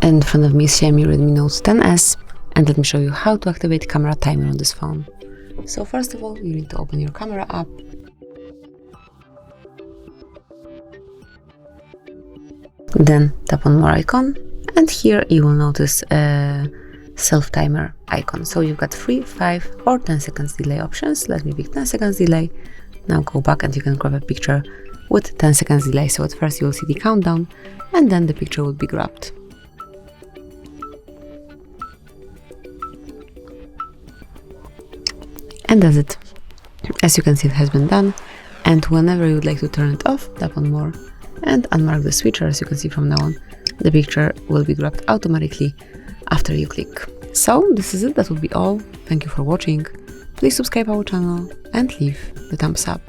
In front of me is XIAOMI Redmi Note 10s, and let me show you how to activate camera timer on this phone. So first of all, you need to open your camera app. Then tap on more icon, and here you will notice a self timer icon. So you've got 3, 5 or 10 seconds delay options. Let me pick 10 seconds delay. Now go back and you can grab a picture with 10 seconds delay. So at first you will see the countdown and then the picture will be grabbed. And that's it. As you can see, it has been done. And whenever you would like to turn it off, tap on more and unmark the switcher. As you can see from now on, the picture will be grabbed automatically after you click. So this is it. That will be all. Thank you for watching. Please subscribe our channel and leave the thumbs up.